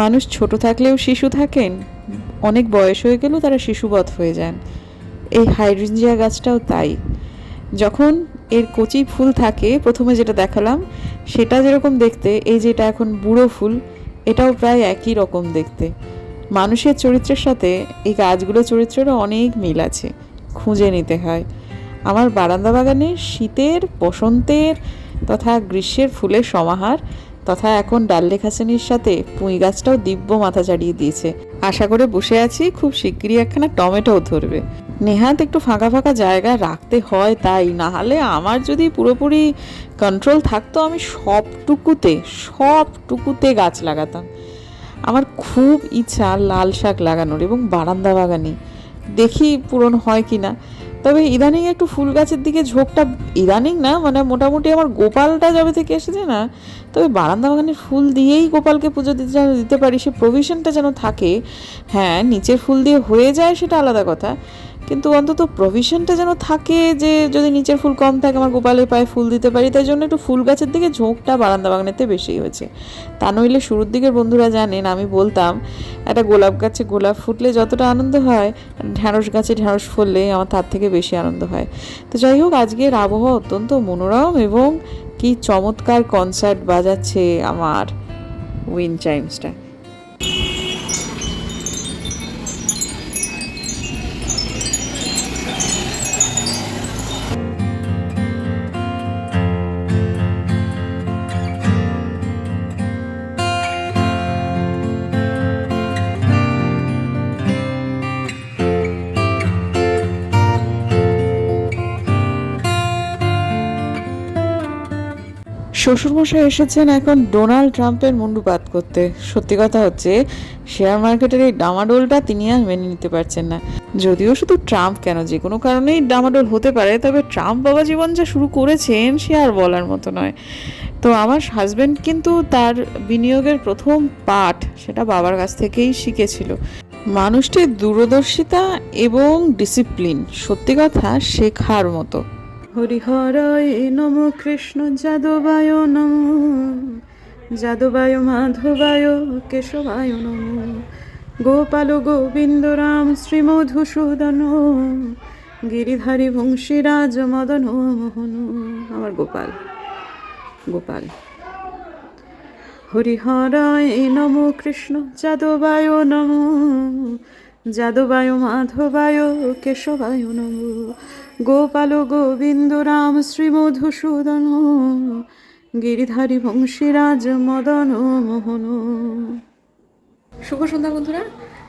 মানুষ ছোট থাকলেও শিশু থাকেন, অনেক বয়স হয়ে গেলেও তারা শিশুবৎ হয়ে যান। এই হাইড্রেঞ্জিয়া গাছটাও তাই। যখন এর কচি ফুল থাকে, প্রথমে যেটা দেখালাম সেটা যেরকম দেখতে, এই যেটা এখন বুড়ো ফুল, এটাও প্রায় একই রকম দেখতে। মানুষের চরিত্রের সাথে এই গাছগুলোর চরিত্রেরও অনেক মিল আছে, খুঁজে নিতে হয়। আমার বারান্দা বাগানে শীতের, বসন্তের তথা গ্রীষ্মের ফুলের সমাহার, তথা এখন ডাল্লেখাসেনির সাথে পুঁই গাছটাও দিব্য মাথা চাড়িয়ে দিয়েছে। আশা করে বসে আছি খুব শিগগিরই একখানা টমেটোও ধরবে। নেহাত একটু ফাঁকা ফাঁকা জায়গা রাখতে হয়, তাই না হলে আমার যদি পুরোপুরি কন্ট্রোল থাকতো আমি সবটুকুতে গাছ লাগাতাম। আমার খুব ইচ্ছা লাল শাক লাগানোর এবং বারান্দা বাগানে, দেখি পূরণ হয় কি না। তবে ইদানিং একটু ফুল গাছের দিকে ঝোঁকটা, ইদানিং না মানে মোটামুটি আমার গোপালটা যবে থেকে এসেছে না, তবে বারান্দা বাগানের ফুল দিয়েই গোপালকে পুজো দিতে যেন দিতে পারি, সে প্রভিশনটা যেন থাকে। হ্যাঁ, নিচের ফুল দিয়ে হয়ে যায় সেটা আলাদা কথা, কিন্তু অন্তত প্রভিশনটা যেন থাকে যে যদি নিচের ফুল কম থাকে আমার গোপালের পায়ে ফুল দিতে পারি। তাই জন্য একটু ফুল গাছের দিকে ঝোঁকটা বারান্দা বাগানেতে বেশি হয়েছে। তা নইলে শুরুর দিকের বন্ধুরা জানেন আমি বলতাম একটা গোলাপ গাছে গোলাপ ফুটলে যতটা আনন্দ হয়, ঢ্যাঁড়স গাছে ঢ্যাঁড়স ফুললে আমার তার থেকে বেশি আনন্দ হয়। তো যাই হোক, আজকের আবহাওয়া অত্যন্ত মনোরম এবং কি চমৎকার কনসার্ট বাজাচ্ছে আমার উইন্ড চাইমসটা। শ্বশুরমশাই এসেছেন এখন ডোনাল্ড ট্রাম্পের মুণ্ডুপাত করতে। সত্যি কথা হচ্ছে, শেয়ার মার্কেটের এই ডামাডোলটা তিনি আর মেনে নিতে পারছেন না। যদিও শুধু ট্রাম্প কেন, যে কোনো কারণেই ডামাডোল হতে পারে, তবে ট্রাম্প বাবা জীবন যা শুরু করেছেন সে আর বলার মতো নয়। তো আমার হাজব্যান্ড কিন্তু তার বিনিয়োগের প্রথম পাঠ সেটা বাবার কাছ থেকেই শিখেছিল। মানুষটির দূরদর্শিতা এবং ডিসিপ্লিন সত্যি কথা শেখার মতো। হরিহরায় নম, কৃষ্ণ যাদবায় নম, যাদবায় মাধবায় কেশবায় নম, গোপাল গোবিন্দ রাম শ্রীমধুসূদন, গিরিধারী বংশীরাজ মদন মোহন। আমার গোপাল, গোপাল। হরিহরায় নম, কৃষ্ণ যাদবায় নম, যাদবায় মাধবায় কেশবায় নম, গোপাল গোবিন্দ রাম শ্রীমধুসূদন, গিরিধারী বংশীরাজ মদন মোহন। শুভ সন্ধ্যা বন্ধুরা।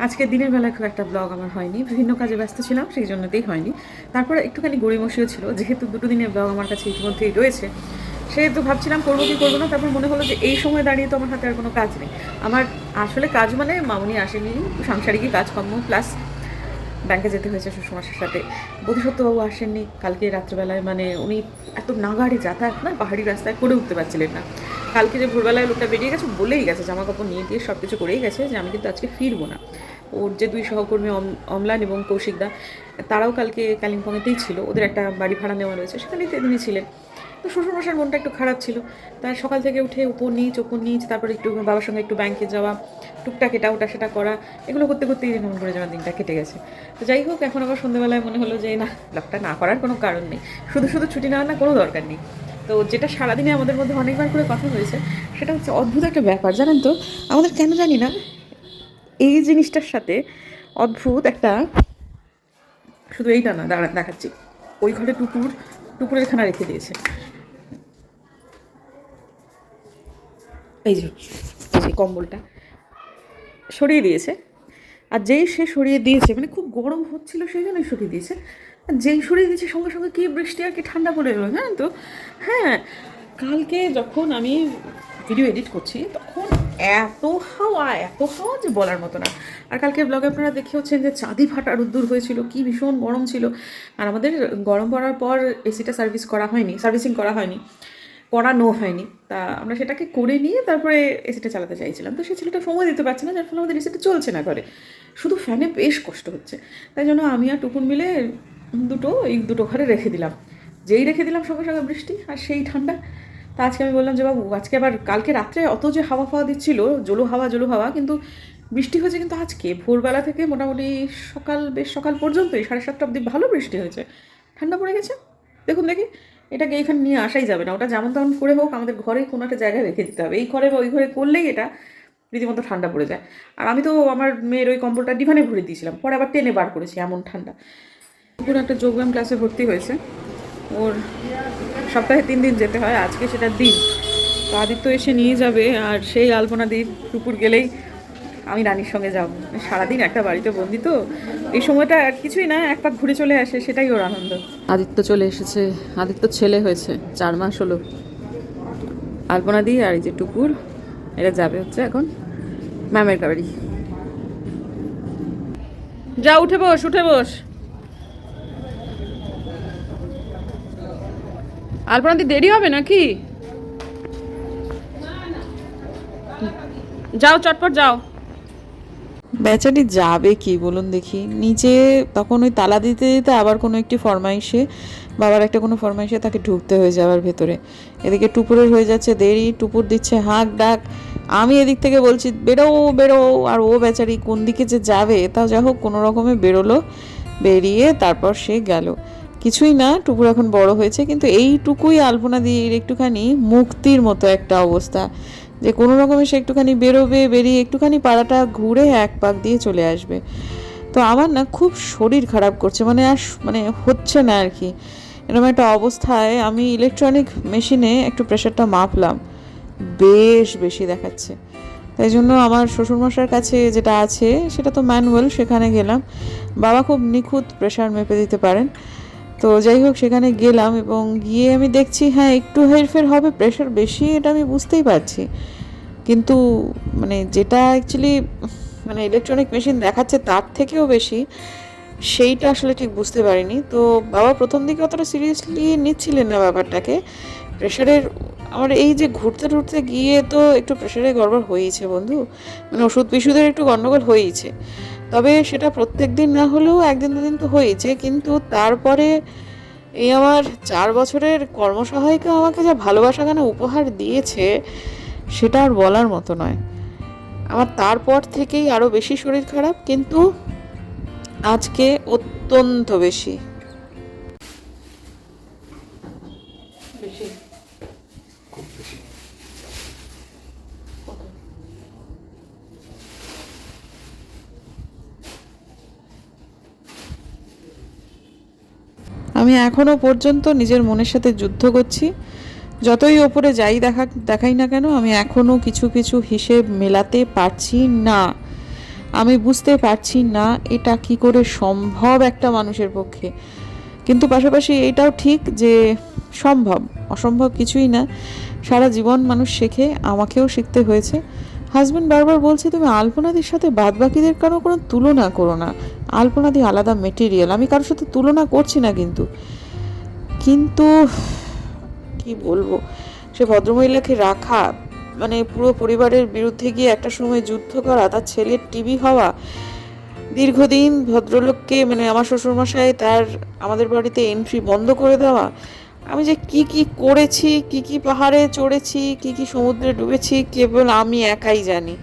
আজকে দিনের বেলায় খুব একটা ব্লগ আমার হয়নি, বিভিন্ন কাজে ব্যস্ত ছিলাম, সেই জন্যতেই হয়নি। তারপরে একটুখানি গড়িমসিও ছিল, যেহেতু দুটো দিনের ব্লগ আমার কাছে ইতিমধ্যেই রয়েছে, সেহেতু ভাবছিলাম করবো কি করবো না। তারপর মনে হলো যে এই সময় দাঁড়িয়ে তো আমার হাতে আর কোনো কাজ নেই। আমার আসলে কাজ মানে মামুনি আসেনি, সাংসারিকই কাজকর্ম, প্লাস ব্যাংকে যেতে হয়েছে শ্বশুরমশার সাথে। বোধিসত্ত্ববাবু আসেননি কালকে রাত্রেবেলায়, মানে উনি এত নাগাড়ে যাতায়াত না, পাহাড়ি রাস্তায় করে উঠতে পারছিলেন না। কালকে যে ভোরবেলায় লোকটা বেরিয়ে গেছে, বলেই গেছে, জামা কাপড় নিয়ে দিয়ে সব কিছু করেই গেছে যে আমি কিন্তু আজকে ফিরবো না। ওর যে দুই সহকর্মী অম্লান এবং কৌশিকদা, তারাও কালকে কালিম্পংয়েতেই ছিল, ওদের একটা বাড়ি ভাড়া নেওয়া রয়েছে, সেখানেই তিনি ছিলেন। তো শ্বশুরমশার মনটা একটু খারাপ ছিল, তাই সকাল থেকে উঠে উপর নিচ, তারপরে একটু বাবার সঙ্গে একটু ব্যাংকে যাওয়া, টুকটাক এটা ওটা সেটা করা, এগুলো করতে করতেই মন করে যাওয়ার দিনটা কেটে গেছে। তো যাই হোক, এখন আবার সন্ধ্যেবেলায় মনে হলো যে না, ব্লগটা না করার কোনো কারণ নেই, শুধু শুধু ছুটি নেওয়ার না কোনো দরকার নেই। তো যেটা সারাদিনে আমাদের মধ্যে অনেকবার করে কথা হয়েছে, সেটা হচ্ছে অদ্ভুত একটা ব্যাপার জানেন তো, আমাদের কেন জানি না এই জিনিসটার সাথে অদ্ভুত একটা, শুধু এইটা না, দেখাচ্ছি, ওই ঘরে টুকুরের খানা রেখে দিয়েছে, এই যে কম্বলটা সরিয়ে দিয়েছে। আর যেই সে সরিয়ে দিয়েছে, মানে খুব গরম হচ্ছিল সেই জন্যই সরিয়ে দিয়েছে, আর যেই সরিয়ে দিয়েছে সঙ্গে সঙ্গে কী বৃষ্টি আর কি ঠান্ডা পড়ে এলো, হ্যাঁ। তো হ্যাঁ, কালকে যখন আমি ভিডিও এডিট করছি তখন এত হাওয়া যে বলার মতো না। আর কালকে ব্লগে আপনারা দেখেওছেন যে চাঁদি ফাটা রোদ্দুর হয়েছিল, কি ভীষণ গরম ছিল। আর আমাদের গরম পড়ার পর এসিটা সার্ভিসিং করানো হয়নি। তা আমরা সেটাকে করে নিয়ে তারপরে এসিটা চালাতে চাইছিলাম, তো সেই ছেলেটা সময় দিতে পারছে না, যার ফলে আমাদের এসিটা চলছে না ঘরে, শুধু ফ্যানে বেশ কষ্ট হচ্ছে। তাই জন্য আমি আর টুকুন মিলে দুটো ঘরে রেখে দিলাম। যেই রেখে দিলাম সঙ্গে সঙ্গে বৃষ্টি আর সেই ঠান্ডা, তা আজকে আমি বললাম যে বাবু আজকে আবার কালকে রাত্রে অত যে হাওয়া ফাওয়া দিচ্ছিল, জলো হাওয়া, কিন্তু বৃষ্টি হয়েছে কিন্তু আজকে ভোরবেলা থেকে মোটামুটি বেশ সকাল পর্যন্তই 7:30 অবধি ভালো বৃষ্টি হয়েছে, ঠান্ডা পড়ে গেছে। দেখুন দেখি, এটাকে এইখানে নিয়ে আসাই যাবে না, ওটা যেমন তেমন করে হোক আমাদের ঘরে কোনো একটা জায়গায় রেখে দিতে হবে। এই ঘরে বা ওই ঘরে করলেই এটা রীতিমতো ঠান্ডা পড়ে যায়। আর আমি তো আমার মেয়ের ওই কম্বলটা ডিভানে ভরে দিয়েছিলাম, পরে আবার টেনে বার করেছি, এমন ঠান্ডা। পুরো একটা যোগব্যায়াম ক্লাসে ভর্তি হয়েছে, ওর সপ্তাহে 3 দিন যেতে হয়, আজকে সেটার দিন। তো আদিত্য এসে নিয়ে যাবে, আর সেই আলপনা দ্বীপ দুপুর গেলেই আমি রানীর সঙ্গে যাব। সারাদিন একটা বাড়িতে বন্দি তো, এই সময়টা আর কিছুই না, এক পাক ঘুরে চলে আসে, সেটাই ওর আনন্দ। আদিত্য চলে এসেছে, আদিত্য ছেলে হয়েছে, 4 মাস হলো। আলপনা দি আর এই যে টুকুর, এরা যাবে হচ্ছে এখন ম্যামের বাড়ি। যা উঠে বস, উঠে বস। আলপনা দি দেরি হবে নাকি? যাও চটপট যাও। বেচারি যাবে কি বলুন দেখি, নিচে তখন ওই তালা দিতে দিতে আবার কোনো একটি ফরমাইশে, বাবার একটা কোনো ফরমাইশে তাকে ঢুকতে হয়ে যাওয়ার ভেতরে। এদিকে টুপুরের হয়ে যাচ্ছে দেরি, টুপুর দিচ্ছে হাঁক ডাক, আমি এদিক থেকে বলছি বেরো বেরো, আর ও বেচারি কোন দিকে যে যাবে, তাও যা হোক কোনো রকমে বেরোলো, বেরিয়ে তারপর সে গেল। কিছুই না, টুপুর এখন বড় হয়েছে, কিন্তু এইটুকুই আলপনা দিয়ে একটুখানি মুক্তির মতো একটা অবস্থা, যে কোনো রকমে সে একটুখানি বেরোবে, বেরিয়ে একটুখানি পাড়াটা ঘুরে এক পাক দিয়ে চলে আসবে। তো আমার না খুব শরীর খারাপ করছে, মানে হচ্ছে না আর কি। এরকম একটা অবস্থায় আমি ইলেকট্রনিক মেশিনে একটু প্রেশারটা মাপলাম, বেশ বেশি দেখাচ্ছে। তাই জন্য আমার শ্বশুরমশার কাছে যেটা আছে সেটা তো ম্যানুয়াল, সেখানে গেলাম। বাবা খুব নিখুঁত প্রেশার মেপে দিতে পারেন। তো যাই হোক সেখানে গেলাম, এবং গিয়ে আমি দেখছি হ্যাঁ একটু হেরফের হবে, প্রেশার বেশি এটা আমি বুঝতেই পারছি, কিন্তু মানে যেটা অ্যাকচুয়ালি মানে ইলেকট্রনিক মেশিন দেখাচ্ছে তার থেকেও বেশি, সেইটা আসলে ঠিক বুঝতে পারিনি। তো বাবা প্রথম দিকে অতটা সিরিয়াসলি নিচ্ছিলেন না ব্যাপারটাকে, প্রেশারের। আমার এই যে ঘুরতে টুরতে গিয়ে তো একটু প্রেশারে গড়বড় হয়েইছে বন্ধু, মানে ওষুধ পিষুধের একটু গণ্ডগোল হয়েইছে। তবে সেটা প্রত্যেক দিন না হলেও একদিন দুদিন তো হয়েছে, কিন্তু তারপরে এই আমার 4 বছরের কর্মসহায়িকা আমাকে যা ভালোবাসাখানা উপহার দিয়েছে সেটা আর বলার মতো নয়। আমার তারপর থেকেই আরও বেশি শরীর খারাপ, কিন্তু আজকে অত্যন্ত বেশি। আমি এখনো পর্যন্ত নিজের মনের সাথে যুদ্ধ করছি, যতই ওপরে যাই দেখাই না কেন, আমি এখনও কিছু কিছু হিসেব মেলাতে পারছি না। আমি বুঝতে পারছি না এটা কি করে সম্ভব একটা মানুষের পক্ষে। কিন্তু পাশাপাশি এটাও ঠিক যে সম্ভব, অসম্ভব কিছুই না। সারা জীবন মানুষ শেখে, আমাকেও শিখতে হয়েছে। হাজব্যান্ড বারবার বলছে তুমি আলপনাদির সাথে বাদবাকিদের কোনো তুলনা করো না, আলপনাদি আলাদা মেটেরিয়াল। আমি কারোর সাথে তুলনা করছি না, কিন্তু কিন্তু কি বলবো, সে ভদ্রমহিলাকে রাখা মানে পুরো পরিবারের বিরুদ্ধে গিয়ে একটা সময় যুদ্ধ করা, তার ছেলের টিভি হওয়া, দীর্ঘদিন ভদ্রলোককে মানে আমার শ্বশুরমশাই তার আমাদের বাড়িতে এন্ট্রি বন্ধ করে দেওয়া, আমি যে কি কি করেছি, কি কি পাহাড়ে চড়েছি, কি কি সমুদ্রে ডুবেছি, কেবল আমি একাই জানি।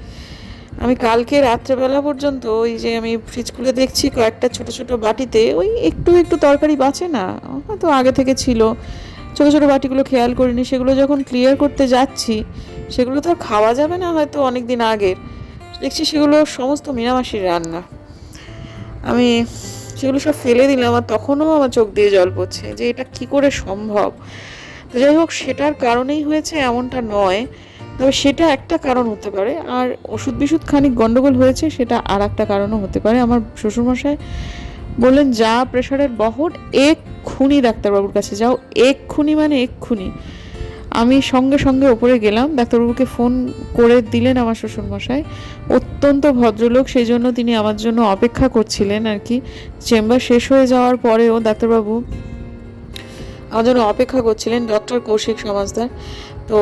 আমি কালকে রাত্রেবেলা পর্যন্ত ওই যে আমি ফ্রিজ খুলে দেখছি কয়েকটা ছোট ছোট বাটিতে ওই একটু একটু তরকারি বাঁচে না, হয়তো আগে থেকে ছিল, ছোট ছোট বাটিগুলো খেয়াল করিনি। সেগুলো যখন ক্লিয়ার করতে যাচ্ছি, সেগুলো তো আর খাওয়া যাবে না হয়তো অনেক দিন আগের, দেখছি সেগুলো সমস্ত মীনামাসির রান্না। আমি সেগুলো সব ফেলে দিলাম, আর তখনও আমার চোখ দিয়ে জল পড়ছে যে এটা কি করে সম্ভব। তো যাই হোক, সেটার কারণেই হয়েছে এমনটা নয়, তবে সেটা একটা কারণ হতে পারে। আর ওষুধ বিশুধ খানিক গন্ডগোল হয়েছে, সেটা আর একটা কারণও হতে পারে। আমার শ্বশুরমশাই বললেন যা প্রেশারের বহর, এক্ষুনি ডাক্তারবাবুর কাছে যাও, এক্ষুনি মানে এক্ষুনি। আমি সঙ্গে সঙ্গে ওপরে গেলাম, ডাক্তারবাবুকে ফোন করে দিলেন আমার শ্বশুরমশাই, অত্যন্ত ভদ্রলোক, সেই জন্য তিনি আমার জন্য অপেক্ষা করছিলেন আর কি। চেম্বার শেষ হয়ে যাওয়ার পরেও ডাক্তারবাবু আমার জন্য অপেক্ষা করছিলেন, ডক্টর কৌশিক সমাজদার। তো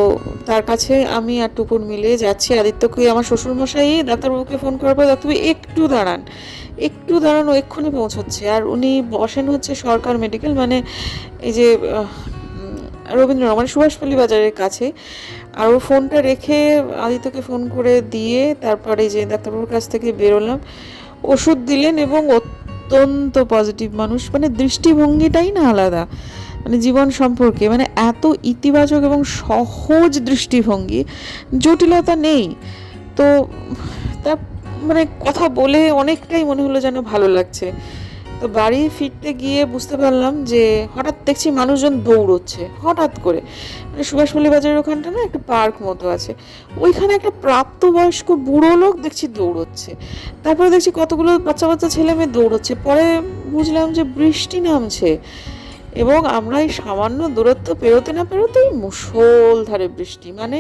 তার কাছে আমি আর টুকুর মিলে যাচ্ছি। আদিত্যকে আমার শ্বশুরমশাই ডাক্তারবাবুকে ফোন করার পর ডাক্তারবাবু একটু দাঁড়ান, একটু দাঁড়ানো, এক্ষুনি পৌঁছচ্ছে। আর উনি বসেন হচ্ছে সরকার মেডিকেল, মানে এই যে রবীন্দ্রনগর মানে সুভাষপল্লী বাজারের কাছে। আর ও ফোনটা রেখে আদিত্যকে ফোন করে দিয়ে তারপরে যে ডাক্তারবাবুর কাছ থেকে বেরোলাম। ওষুধ দিলেন এবং অত্যন্ত পজিটিভ মানুষ, মানে দৃষ্টিভঙ্গিটাই না আলাদা, মানে জীবন সম্পর্কে মানে এত ইতিবাচক এবং সহজ দৃষ্টিভঙ্গি, জটিলতা নেই। তো তার মানে কথা বলে অনেকটাই মনে হলো যেন ভালো লাগছে। তো বাড়ি ফিরতে গিয়ে বুঝতে পারলাম যে হঠাৎ দেখছি মানুষজন দৌড়চ্ছে হঠাৎ করে, মানে সুভাষপল্লী বাজারের ওখানটা না একটা পার্ক মতো আছে, ওইখানে একটা প্রাপ্তবয়স্ক বুড়ো লোক দেখছি দৌড়চ্ছে, তারপরে দেখছি কতগুলো বাচ্চা বাচ্চা ছেলে মেয়ে দৌড়চ্ছে। পরে বুঝলাম যে বৃষ্টি নামছে এবং আমরা এই সামান্য দূরত্ব পেরোতে না পেরোতেই মুষলধারে বৃষ্টি, মানে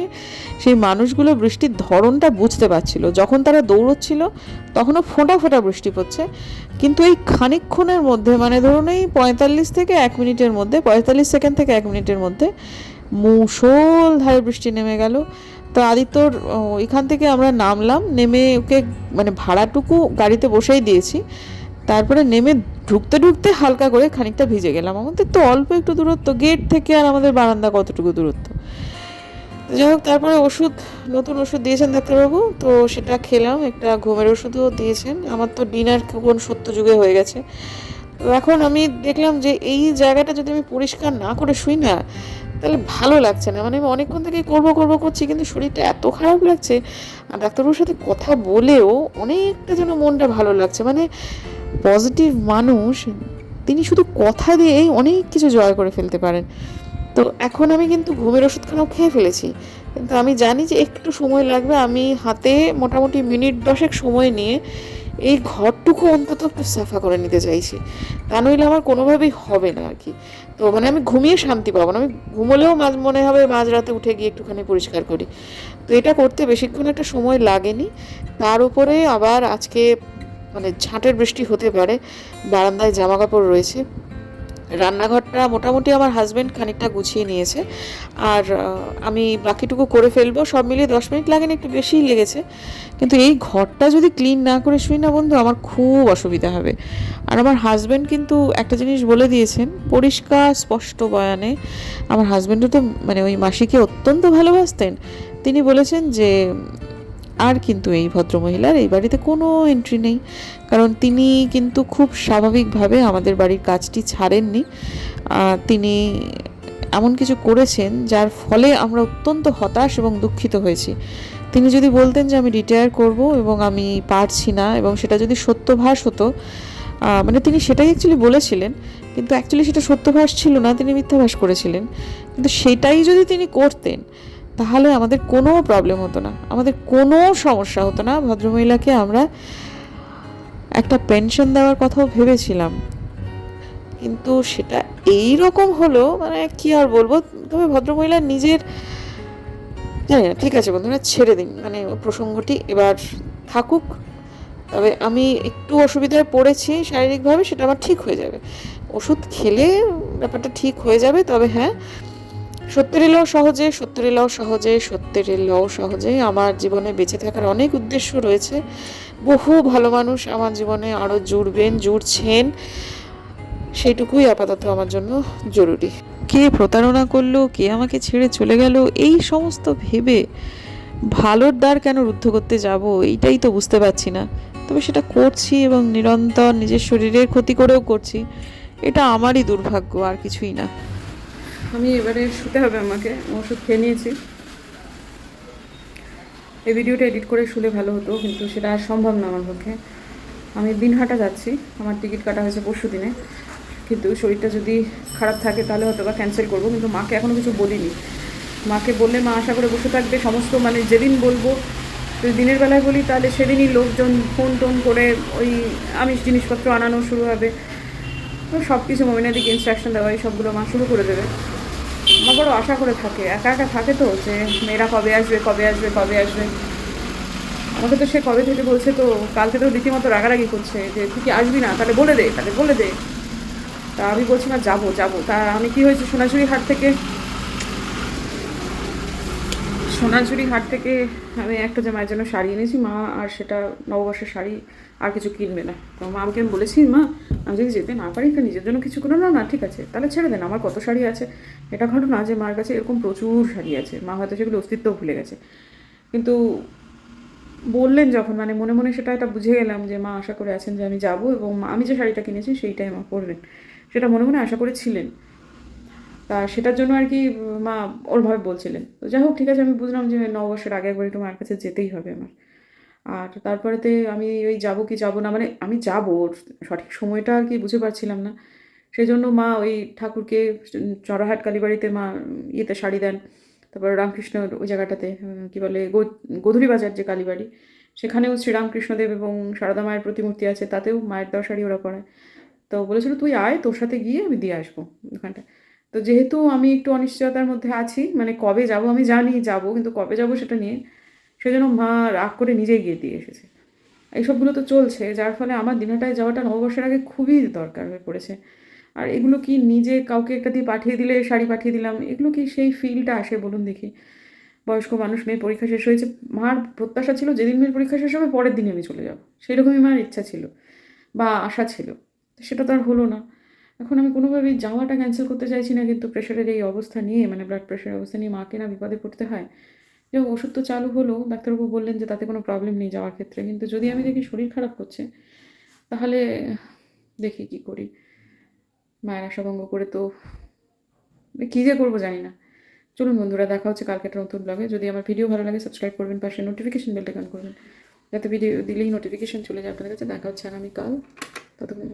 সেই মানুষগুলো বৃষ্টির ধরনটা বুঝতে পারছিল। যখন তারা দৌড়চ্ছিল তখনও ফোঁটা ফোঁটা বৃষ্টি পড়ছে, কিন্তু এই খানিকক্ষণের মধ্যে মানে ধরুন এই 45 থেকে 1 মিনিটের মধ্যে, 45 সেকেন্ড থেকে 1 মিনিটের মধ্যে মুষলধারে বৃষ্টি নেমে গেল। তো আদিত্যর এখান থেকে আমরা নামলাম, নেমে ওকে মানে ভাড়াটুকু গাড়িতে বসেই দিয়েছি, তারপরে নেমে ঢুকতে ঢুকতে হালকা করে খানিকটা ভিজে গেলাম। আমাদের তো অল্প একটু দূরত্ব, গেট থেকে আর আমাদের বারান্দা কতটুকু দূরত্ব। যাই হোক, তারপরে ওষুধ, নতুন ওষুধ দিয়েছেন ডাক্তারবাবু, তো সেটা খেলাম, একটা ঘুমের ওষুধও দিয়েছেন। আমার তো ডিনার কোন সত্য যুগে হয়ে গেছে। তো এখন আমি দেখলাম যে এই জায়গাটা যদি আমি পরিষ্কার না করে শুই না তাহলে ভালো লাগছে না, মানে আমি অনেকক্ষণ থেকে করবো করছি কিন্তু শরীরটা এত খারাপ লাগছে। আর ডাক্তারবাবুর সাথে কথা বলেও অনেকটা যেন মনটা ভালো লাগছে, মানে পজিটিভ মানুষ, তিনি শুধু কথা দিয়েই অনেক কিছু জয় করে ফেলতে পারেন। তো এখন আমি কিন্তু ঘুমের ওষুধখানাও খেয়ে ফেলেছি, কিন্তু আমি জানি যে একটু সময় লাগবে। আমি হাতে মোটামুটি মিনিট 10 সময় নিয়ে এই ঘরটুকু অন্তত একটু সাফা করে নিতে চাইছি, তা নইলে আমার কোনোভাবেই হবে না আর কি। তো মানে আমি ঘুমিয়ে শান্তি পাবো না, আমি ঘুমোলেও মনে হবে মাঝরাতে উঠে গিয়ে একটুখানি পরিষ্কার করি। তো এটা করতে বেশিক্ষণ একটা সময় লাগেনি। তার উপরে আবার আজকে মানে ঝাঁটের বৃষ্টি হতে পারে, বারান্দায় জামা কাপড় রয়েছে, রান্নাঘরটা মোটামুটি আমার হাজব্যান্ড খানিকটা গুছিয়ে নিয়েছে, আর আমি বাকিটুকু করে ফেলবো। সব মিলিয়ে 10 মিনিট লাগেনি, একটু বেশিই লেগেছে। কিন্তু এই ঘরটা যদি ক্লিন না করে শুই না বন্ধু, আমার খুব অসুবিধা হবে। আর আমার হাজব্যান্ড কিন্তু একটা জিনিস বলে দিয়েছেন পরিষ্কার স্পষ্ট বয়ানে, আমার হাজব্যান্ডও তো মানে ওই মাসিকে অত্যন্ত ভালোবাসতেন। তিনি বলেছেন যে আর কিন্তু এই ভদ্রমহিলার এই বাড়িতে কোনো এন্ট্রি নেই, কারণ তিনি কিন্তু খুব স্বাভাবিকভাবে আমাদের বাড়ির কাজটি ছাড়েননি। তিনি এমন কিছু করেছেন যার ফলে আমরা অত্যন্ত হতাশ এবং দুঃখিত হয়েছি। তিনি যদি বলতেন যে আমি রিটায়ার করব এবং আমি পারছি না, এবং সেটা যদি সত্যভাস হতো, মানে তিনি সেটাই অ্যাকচুয়ালি বলেছিলেন, কিন্তু অ্যাকচুয়ালি সেটা সত্যভাস ছিল না, তিনি মিথ্যাভাস করেছিলেন। কিন্তু সেটাই যদি তিনি করতেন তাহলে আমাদের কোনো প্রবলেম হতো না, আমাদের কোনো সমস্যা হতো না। ভদ্রমহিলাকে আমরা একটা পেনশন দেওয়ার কথাও ভেবেছিলাম, কিন্তু সেটা এই রকম হলো, মানে কি আর বলবো। তবে ভদ্রমহিলা নিজের, জানি না, ঠিক আছে বন্ধুরা ছেড়ে দিন, মানে প্রসঙ্গটি এবার থাকুক। তবে আমি একটু অসুবিধায় পড়েছি শারীরিকভাবে, সেটা আমার ঠিক হয়ে যাবে, ওষুধ খেলে ব্যাপারটা ঠিক হয়ে যাবে। তবে হ্যাঁ, সত্যের এলেও সহজে আমার জীবনে বেঁচে থাকার অনেক উদ্দেশ্য রয়েছে। বহু ভালো মানুষ আমার জীবনে আরও জুড়ছেন, সেইটুকুই আপাতত আমার জন্য জরুরি। কে প্রতারণা করলো, কে আমাকে ছেড়ে চলে গেল, এই সমস্ত ভেবে ভালোর দ্বার কেন রুদ্ধ করতে যাব, এইটাই তো বুঝতে পারছি না। তবে সেটা করছি এবং নিরন্তর নিজের শরীরের ক্ষতি করেও করছি, এটা আমারই দুর্ভাগ্য, আর কিছুই না। আমি এবারে শুতে হবে, আমাকে ওষুধ খেয়ে নিয়েছি। এই ভিডিওটা এডিট করে শুলে ভালো হতো, কিন্তু সেটা আর সম্ভব না আমার পক্ষে। আমি দিনহাটা যাচ্ছি, আমার টিকিট কাটা হয়েছে পরশু দিনে, কিন্তু শরীরটা যদি খারাপ থাকে তাহলে হয়তো বা ক্যান্সেল করবো। কিন্তু মাকে এখনও কিছু বলিনি, মাকে বললে মা আশা করে বসে থাকবে। সমস্ত মানে যেদিন বলবো, যদি দিনের বেলায় বলি তাহলে সেদিনই লোকজন ফোন টোন করে ওই আমিষ জিনিসপত্র আনানো শুরু হবে, সব কিছু মমিনাদিকে ইনস্ট্রাকশন দেওয়া, এই সবগুলো মা শুরু করে দেবে। মা বড় আশা করে থাকে, একা একা থাকে তো, যে মেয়েরা কবে আসবে। আমাকে তো সে কবে থেকে বলছে, তো কালকে তো রীতিমতো রাগারাগি করছে যে তুই কি আসবি না, তাহলে বলে দে। তা আমি বলছি না যাবো। তা আমি কি হয়েছে, সোনাঝুরি হাট থেকে সোনাঝুরি হাট থেকে আমি একটা যে মায়ের জন্য শাড়ি এনেছি, মা আর সেটা নববর্ষের শাড়ি আর কিছু কিনবে না। তো মা আমাকে আমি বলেছি, মা আমি যদি যেতে না পারি তো নিজের জন্য কিছু করে না, না ঠিক আছে তাহলে ছেড়ে দেন, আমার কত শাড়ি আছে। এটা ঘটনা যে মার কাছে এরকম প্রচুর শাড়ি আছে, মা হয়তো সেগুলো অস্তিত্বও ভুলে গেছে। কিন্তু বললেন যখন, মানে মনে মনে সেটা একটা বুঝে গেলাম যে মা আশা করে আছেন যে আমি যাব, এবং আমি যে শাড়িটা কিনেছি সেইটাই মা পরবেন, সেটা মনে মনে আশা করেছিলেন। তা সেটার জন্য আর কি মা ওরভাবে বলছিলেন। তো যাই হোক ঠিক আছে, আমি বুঝলাম যে নববর্ষের আগে একবার একটু মায়ের কাছে যেতেই হবে আমার। আর তারপরেতে আমি ওই যাবো কি যাবো না, মানে আমি যাবো, সঠিক সময়টা আর কি বুঝে পারছিলাম না। সেই জন্য মা ওই ঠাকুরকে চড়াহাট কালীবাড়িতে মা ইয়েতে শাড়ি দেন। তারপর রামকৃষ্ণ ওই জায়গাটাতে কি বলে গোধূলি বাজার যে কালীবাড়ি, সেখানেও শ্রীরামকৃষ্ণদেব এবং সারদা মায়ের প্রতিমূর্তি আছে, তাতেও মায়ের দেওয়া শাড়ি ওরা পরায়। তো বলেছিল তুই আয়, তোর সাথে গিয়ে আমি দিয়ে আসবো ওখানটা। তো যেহেতু আমি একটু অনিশ্চয়তার মধ্যে আছি, মানে কবে যাব আমি জানি যাব, কিন্তু কবে যাব সেটা নিয়ে, সেজন্য মা রাগ করে নিজেই গিয়ে দিয়ে এসেছে। এইসবগুলো তো চলছে, যার ফলে আমার দিনহাটায় যাওয়াটা নববর্ষের আগে খুবই দরকার হয়ে পড়েছে। আর এগুলো কি নিজে কাউকে একটা দিয়ে পাঠিয়ে দিলে, শাড়ি পাঠিয়ে দিলাম, এগুলো কি সেই ফিলটা আসে বলুন দেখি? বয়স্ক মানুষ, মেয়ের পরীক্ষা শেষ হয়েছে, মার প্রত্যাশা ছিল যেদিন মেয়ের পরীক্ষা শেষ হবে পরের দিনই আমি চলে যাব, সেই রকমই মার ইচ্ছা ছিল বা আশা ছিল। সেটা তো আর হলো না। এখন আমি কোনোভাবেই যাওয়াটা ক্যান্সেল করতে চাইছি না, কিন্তু প্রেশারের এই অবস্থা নিয়ে, মানে ব্লাড প্রেশারের অবস্থা নিয়ে মাকে না বিপদে পড়তে হয়। যে ওষুধ তো চালু হলো, ডাক্তারবাবু বললেন যে তাতে কোনো প্রবলেম নেই যাওয়ার ক্ষেত্রে, কিন্তু যদি আমি দেখি শরীর খারাপ করছে, তাহলে দেখি কি করি। মায়ের আশাভঙ্গ করে তো কী যে করবো জানি না। চলুন বন্ধুরা, দেখা হচ্ছে কালকে একটা নতুন ব্লগে। যদি আমার ভিডিও ভালো লাগে সাবস্ক্রাইব করবেন, পাশে নোটিফিকেশন বেলটা অন করবেন, যাতে ভিডিও দিলেই নোটিফিকেশন চলে যায় আপনাদের কাছে। দেখা হচ্ছে আগামীকাল, ততক্ষণ